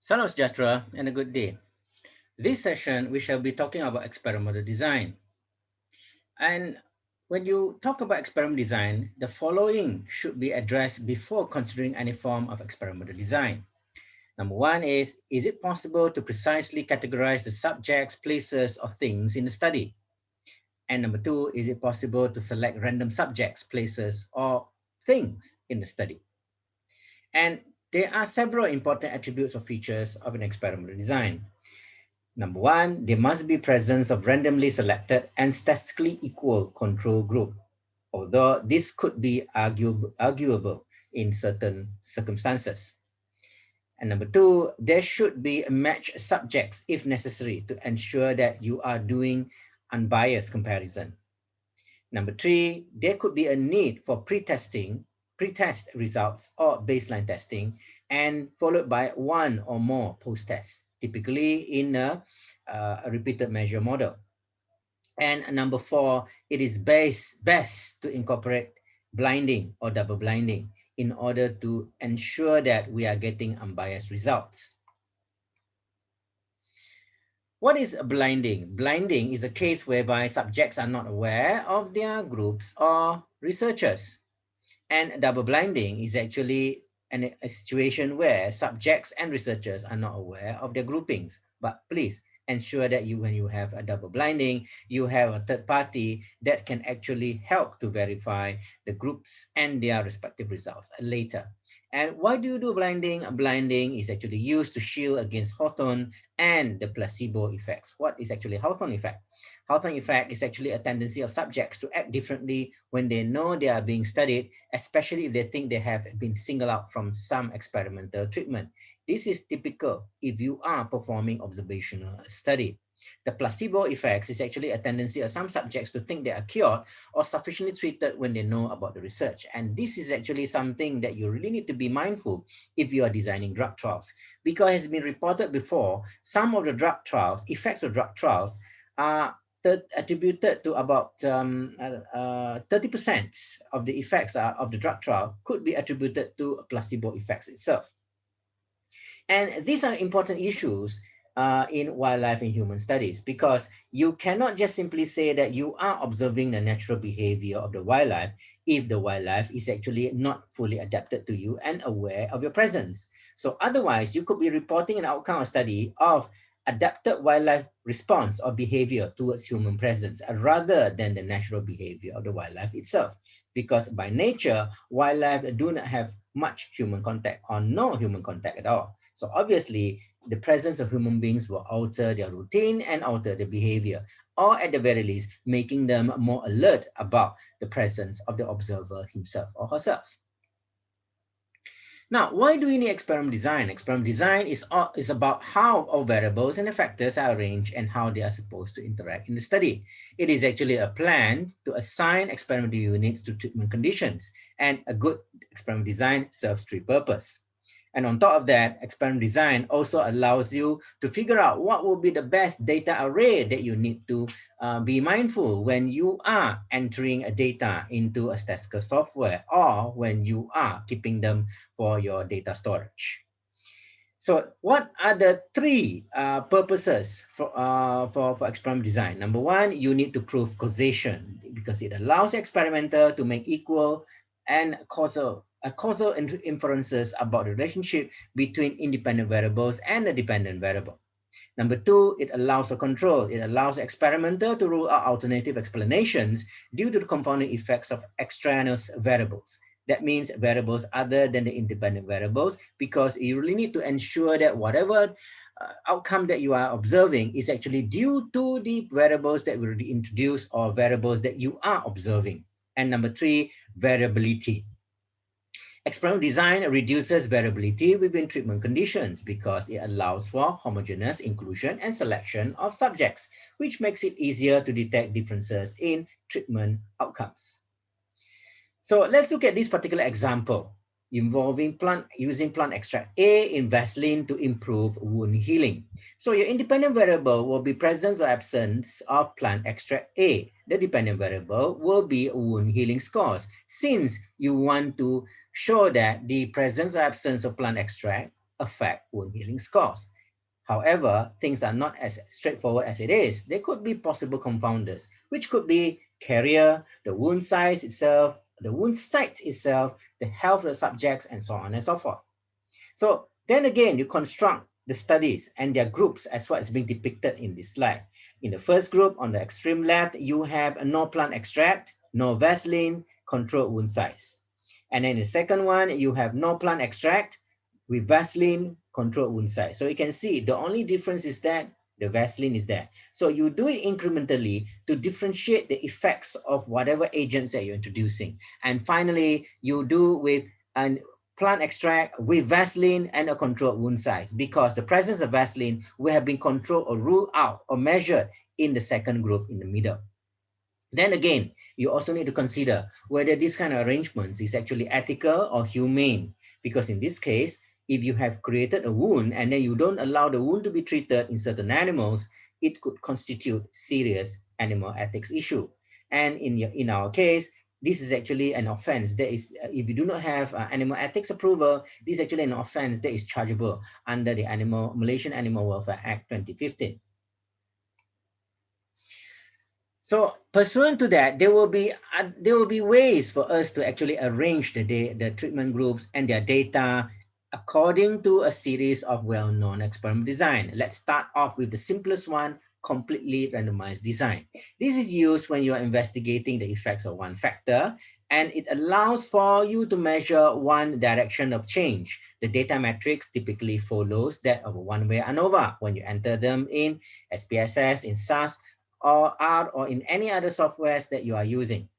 Salam sejahtera and a good day. This session, we shall be talking about experimental design. And when you talk about experimental design, the following should be addressed before considering any form of experimental design. Number one is it possible to precisely categorize the subjects, places, or things in the study? And number two, is it possible to select random subjects, places, or things in the study? And there are several important attributes or features of an experimental design. Number one, there must be presence of randomly selected and statistically equal control group, although this could be arguable in certain circumstances. And number two, there should be matched subjects if necessary to ensure that you are doing unbiased comparison. Number three, there could be a need for pre-test results or baseline testing, and followed by one or more post-tests, typically in a repeated measure model. And number four, it is best to incorporate blinding or double blinding in order to ensure that we are getting unbiased results. What is blinding? Blinding is a case whereby subjects are not aware of their groups or researchers. And double blinding is actually a situation where subjects and researchers are not aware of their groupings. But please ensure that when you have a double blinding, you have a third party that can actually help to verify the groups and their respective results later. And why do you do blinding? Blinding is actually used to shield against Hawthorne and the placebo effects. What is actually Hawthorne effect? Hawthorne effect is actually a tendency of subjects to act differently when they know they are being studied, especially if they think they have been singled out from some experimental treatment. This is typical if you are performing observational study. The placebo effects is actually a tendency of some subjects to think they are cured or sufficiently treated when they know about the research. And this is actually something that you really need to be mindful if you are designing drug trials. Because it has been reported before, some of the drug trials, effects of drug trials, are attributed to about 30% of the effects of the drug trial could be attributed to placebo effects itself. And these are important issues in wildlife and human studies, because you cannot just simply say that you are observing the natural behavior of the wildlife if the wildlife is actually not fully adapted to you and aware of your presence. So otherwise, you could be reporting an outcome of study of adapted wildlife response or behavior towards human presence rather than the natural behavior of the wildlife itself. Because by nature, wildlife do not have much human contact or no human contact at all. So obviously, the presence of human beings will alter their routine and alter their behavior, or at the very least, making them more alert about the presence of the observer himself or herself. Now, why do we need experimental design? Experimental design is about how all variables and the factors are arranged and how they are supposed to interact in the study. It is actually a plan to assign experimental units to treatment conditions, and a good experimental design serves three purposes. And on top of that, experimental design also allows you to figure out what will be the best data array that you need to be mindful when you are entering a data into a statistical software, or when you are keeping them for your data storage. So what are the three purposes for experimental design? Number one, you need to prove causation, because it allows the experimenter to make equal and causal inferences about the relationship between independent variables and the dependent variable. Number two, it allows for control. It allows the experimenter to rule out alternative explanations due to the confounding effects of extraneous variables. That means variables other than the independent variables, because you really need to ensure that whatever outcome that you are observing is actually due to the variables that were introduced or variables that you are observing. And number three, variability. Experimental design reduces variability within treatment conditions because it allows for homogeneous inclusion and selection of subjects, which makes it easier to detect differences in treatment outcomes. So let's look at this particular example involving using plant extract A in Vaseline to improve wound healing. So your independent variable will be presence or absence of plant extract A. The dependent variable will be wound healing scores, since you want to show that the presence or absence of plant extract affect wound healing scores. However, things are not as straightforward as it is. There could be possible confounders, which could be carrier, the wound size itself, the wound site itself, the health of the subjects, and so on and so forth. So then again, you construct the studies and their groups as what is being depicted in this slide. In the first group, on the extreme left, you have a no plant extract, no Vaseline, controlled wound size. And then the second one, you have no plant extract with Vaseline, controlled wound size. So you can see the only difference is that the Vaseline is there. So you do it incrementally to differentiate the effects of whatever agents that you're introducing. And finally, you do with an plant extract with Vaseline and a controlled wound size, because the presence of Vaseline will have been controlled or ruled out or measured in the second group in the middle. Then again, you also need to consider whether this kind of arrangements is actually ethical or humane, because in this case, if you have created a wound and then you don't allow the wound to be treated in certain animals, it could constitute serious animal ethics issue. And in our case, this is actually an offense that is, if you do not have animal ethics approval, this is actually an offense that is chargeable under the Malaysian Animal Welfare Act 2015. So pursuant to that, there will be ways for us to actually arrange the treatment groups and their data according to a series of well-known experiment design. Let's start off with the simplest one, completely randomized design. This is used when you are investigating the effects of one factor, and it allows for you to measure one direction of change. The data matrix typically follows that of a one-way ANOVA when you enter them in SPSS, in SAS, or R, or in any other softwares that you are using.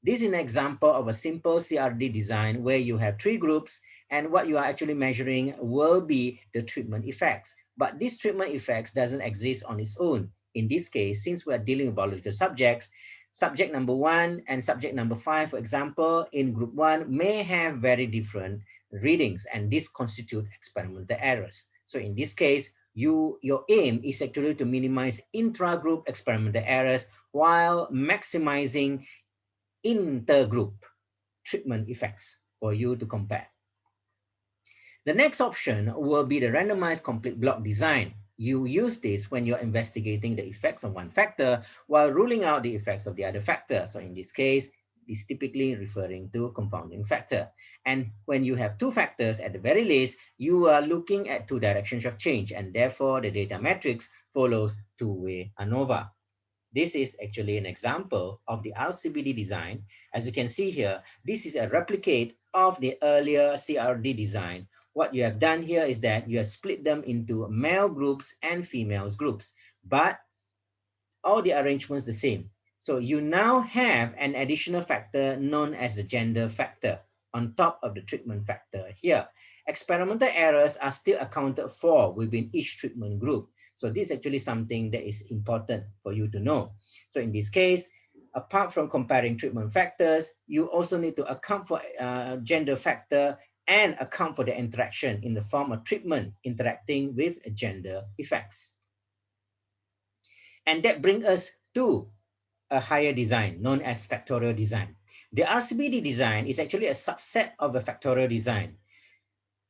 This is an example of a simple CRD design where you have three groups, and what you are actually measuring will be the treatment effects. But this treatment effects doesn't exist on its own. In this case, since we are dealing with biological subjects, subject number 1 and subject number 5, for example, in group 1 may have very different readings, and this constitute experimental errors. So in this case, your aim is actually to minimize intra-group experimental errors while maximizing intergroup treatment effects for you to compare. The next option will be the randomized complete block design. You use this when you're investigating the effects of one factor while ruling out the effects of the other factor. So in this case, is typically referring to confounding factor. And when you have two factors at the very least, you are looking at two directions of change, and therefore the data matrix follows two-way ANOVA. This is actually an example of the RCBD design. As you can see here, this is a replicate of the earlier CRD design. What you have done here is that you have split them into male groups and females groups, but all the arrangements the same. So you now have an additional factor known as the gender factor on top of the treatment factor here. Experimental errors are still accounted for within each treatment group. So this is actually something that is important for you to know. So in this case, apart from comparing treatment factors, you also need to account for gender factor and account for the interaction in the form of treatment interacting with gender effects. And that brings us to a higher design known as factorial design. The RCBD design is actually a subset of a factorial design.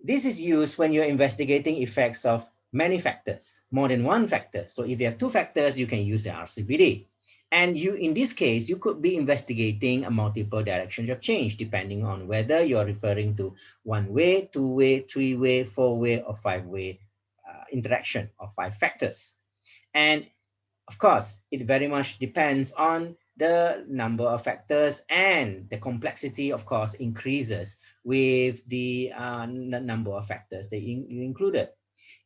This is used when you're investigating effects of many factors, more than one factor. So if you have two factors, you can use the RCBD. And in this case, you could be investigating a multiple directions of change, depending on whether you're referring to one-way, two-way, three-way, four-way, or five-way interaction of five factors. And of course, it very much depends on the number of factors, and the complexity, of course, increases with the number of factors that you included.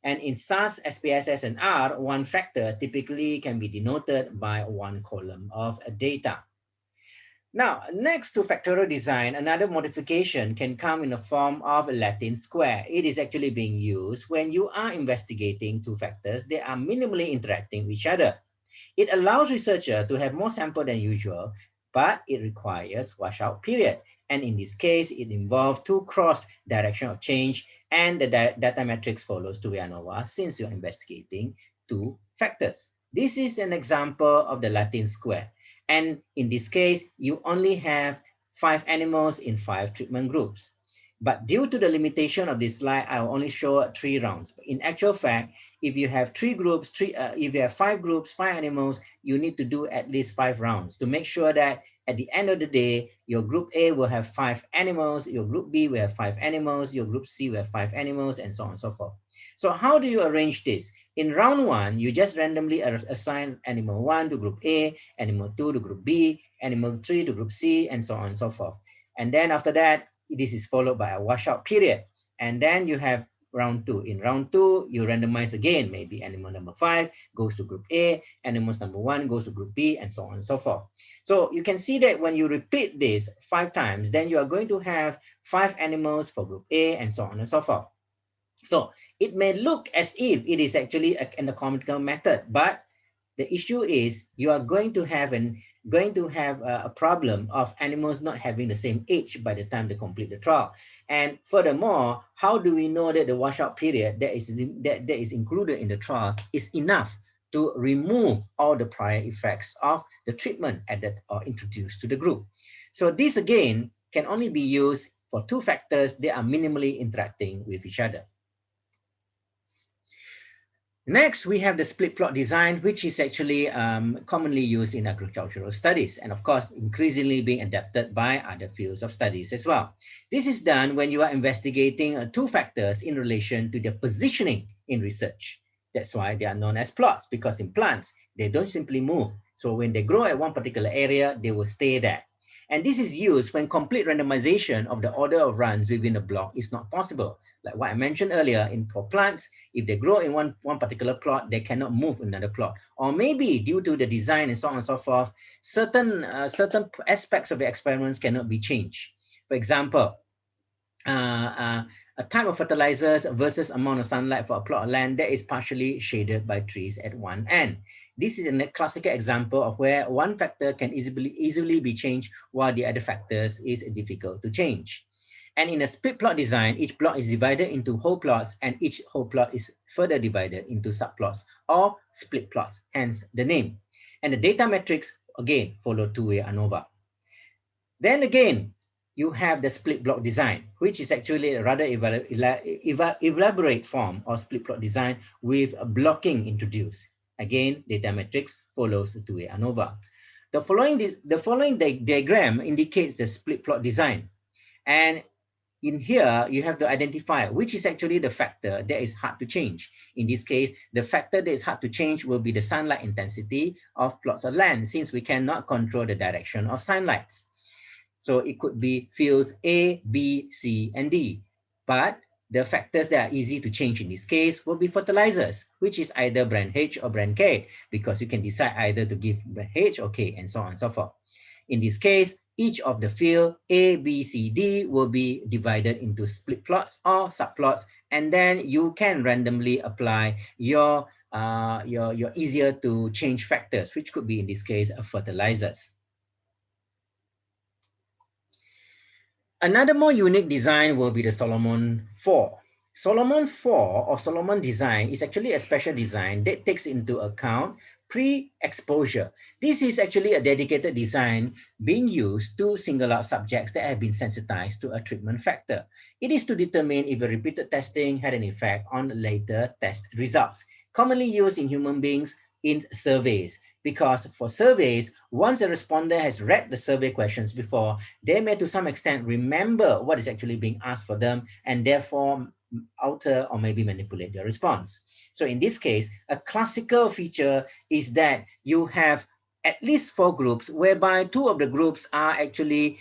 And in SAS, SPSS, and R, one factor typically can be denoted by one column of data. Now, next to factorial design, another modification can come in the form of a Latin square. It is actually being used when you are investigating two factors that are minimally interacting with each other. It allows researchers to have more sample than usual, but it requires washout period. And in this case, it involves two cross direction of change, and the data matrix follows two-way ANOVA since you're investigating two factors. This is an example of the Latin square. And in this case, you only have 5 animals in 5 treatment groups. But due to the limitation of this slide, I will only show 3 rounds. But in actual fact, if you have 3 groups, if you have 5 groups, 5 animals, you need to do at least 5 rounds to make sure that at the end of the day, your group A will have 5 animals, your group B will have 5 animals, your group C will have 5 animals, and so on and so forth. So how do you arrange this? In round 1, you just randomly assign animal 1 to group A, animal 2 to group B, animal 3 to group C, and so on and so forth. And then after that, this is followed by a washout period. And then you have round 2. In round 2, you randomize again. Maybe animal number 5 goes to group A, animals number 1 goes to group B, and so on and so forth. So you can see that when you repeat this 5 times, then you are going to have 5 animals for group A, and so on and so forth. So it may look as if it is actually an economical method, but the issue is you are going to have a problem of animals not having the same age by the time they complete the trial. And furthermore, how do we know that the washout period that is included in the trial is enough to remove all the prior effects of the treatment added or introduced to the group? So this again can only be used for 2 factors that are minimally interacting with each other. Next, we have the split plot design, which is actually commonly used in agricultural studies, and of course, increasingly being adapted by other fields of studies as well. This is done when you are investigating 2 factors in relation to their positioning in research. That's why they are known as plots, because in plants, they don't simply move. So when they grow at one particular area, they will stay there. And this is used when complete randomization of the order of runs within a block is not possible. Like what I mentioned earlier, for plants, if they grow in one particular plot, they cannot move another plot. Or maybe due to the design and so on and so forth, certain aspects of the experiments cannot be changed. For example, a type of fertilizers versus amount of sunlight for a plot of land that is partially shaded by trees at one end. This is a classical example of where one factor can easily be changed while the other factors is difficult to change. And in a split plot design, each plot is divided into whole plots, and each whole plot is further divided into subplots or split plots, hence the name. And the data metrics, again, follow two-way ANOVA. Then again, you have the split block design, which is actually a rather elaborate form of split plot design with blocking introduced. Again, data matrix follows the two-way ANOVA. The following diagram indicates the split plot design. And in here, you have to identify which is actually the factor that is hard to change. In this case, the factor that is hard to change will be the sunlight intensity of plots of land, since we cannot control the direction of sunlights. So it could be fields A, B, C, and D. But the factors that are easy to change in this case will be fertilizers, which is either brand H or brand K, because you can decide either to give brand H or K, and so on and so forth. In this case, each of the field A, B, C, D will be divided into split plots or subplots, and then you can randomly apply your easier to change factors, which could be in this case fertilizers. Another more unique design will be the Solomon 4. Solomon 4 or Solomon design is actually a special design that takes into account pre-exposure. This is actually a dedicated design being used to single out subjects that have been sensitized to a treatment factor. It is to determine if a repeated testing had an effect on later test results, commonly used in human beings in surveys. Because for surveys, once a responder has read the survey questions before, they may to some extent remember what is actually being asked for them and therefore alter or maybe manipulate their response. So in this case, a classical feature is that you have at least 4 groups whereby 2 of the groups are actually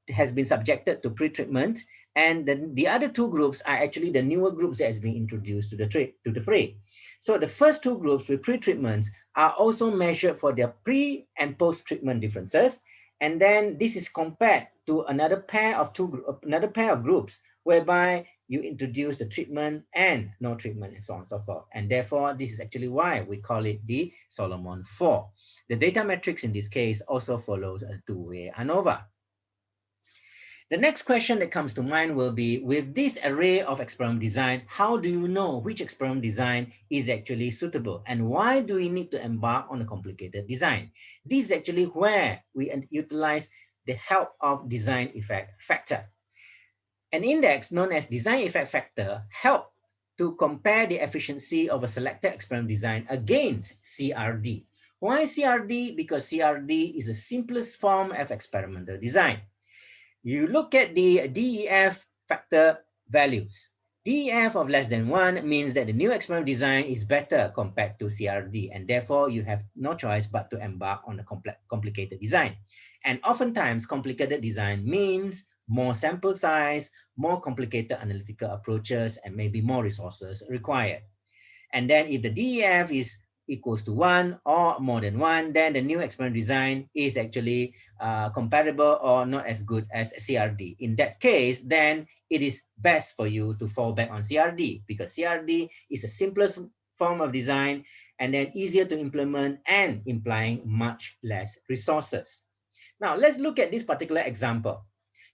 has been subjected to pre-treatment, and the other 2 groups are actually the newer groups that has been introduced to the fray. So the first 2 groups with pre-treatments are also measured for their pre and post-treatment differences, and then this is compared to another pair of groups whereby you introduce the treatment and no treatment and so on and so forth. And therefore, this is actually why we call it the Solomon 4. The data matrix in this case also follows a two-way ANOVA. The next question that comes to mind will be, with this array of experiment design, how do you know which experiment design is actually suitable? And why do we need to embark on a complicated design? This is actually where we utilize the help of design effect factor. An index known as design effect factor help to compare the efficiency of a selected experiment design against CRD. Why CRD? Because CRD is the simplest form of experimental design. You look at the DEF factor values. DEF of less than 1 means that the new experiment design is better compared to CRD, and therefore you have no choice but to embark on a complicated design. And oftentimes, complicated design means more sample size, more complicated analytical approaches, and maybe more resources required. And then if the DEF is equals to 1 or more than 1, then the new experiment design is actually comparable or not as good as CRD. In that case, then it is best for you to fall back on CRD, because CRD is the simplest form of design and then easier to implement and implying much less resources. Now, let's look at this particular example.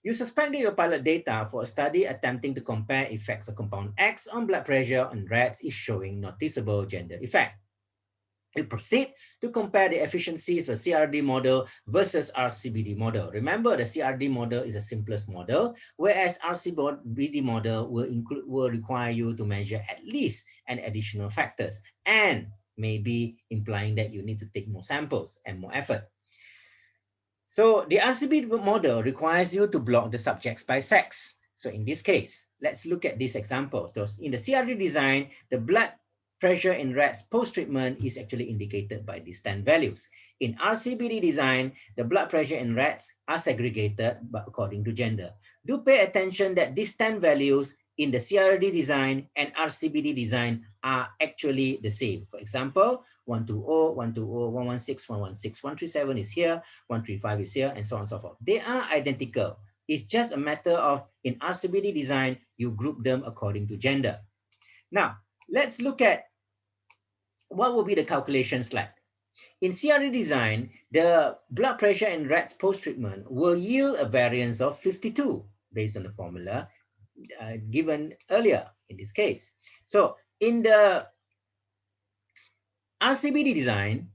You suspended your pilot data for a study attempting to compare effects of compound X on blood pressure on rats is showing noticeable gender effect. You proceed to compare the efficiencies of CRD model versus RCBD model. Remember, the CRD model is the simplest model, whereas RCBD model will require you to measure at least an additional factors, and maybe implying that you need to take more samples and more effort. So the RCB model requires you to block the subjects by sex. So in this case, let's look at this example. So in the CRD design, the blood pressure in rats post-treatment is actually indicated by these 10 values. In RCBD design, the blood pressure in rats are segregated according to gender. Do pay attention that these 10 values in the CRD design and RCBD design are actually the same. For example, 120, 120, 116, 116, 137 is here, 135 is here, and so on and so forth. They are identical. It's just a matter of, in RCBD design, you group them according to gender. Now, let's look at what will be the calculations like. In CRD design, the blood pressure in rats post-treatment will yield a variance of 52 based on the formula given earlier in this case. So in the RCBD design,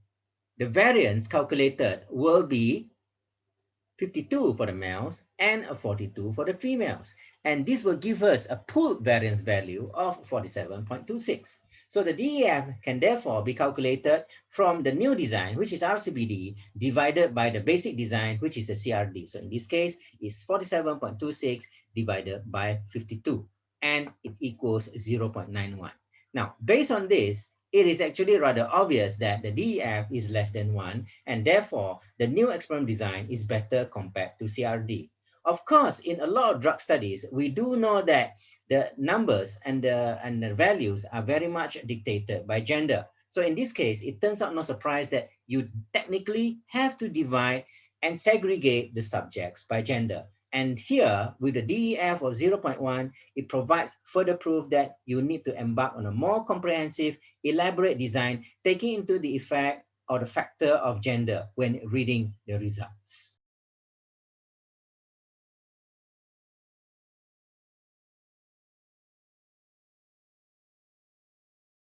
the variance calculated will be 52 for the males and a 42 for the females. And this will give us a pooled variance value of 47.26. So the DEF can therefore be calculated from the new design, which is RCBD, divided by the basic design, which is the CRD. So in this case, it's 47.26 divided by 52, and it equals 0.91. Now, based on this, it is actually rather obvious that the DEF is less than 1, and therefore the new experiment design is better compared to CRD. Of course, in a lot of drug studies, we do know that the numbers and the values are very much dictated by gender. So in this case, it turns out no surprise that you technically have to divide and segregate the subjects by gender. And here, with the DEF of 0.1, it provides further proof that you need to embark on a more comprehensive, elaborate design, taking into the effect or the factor of gender when reading the results.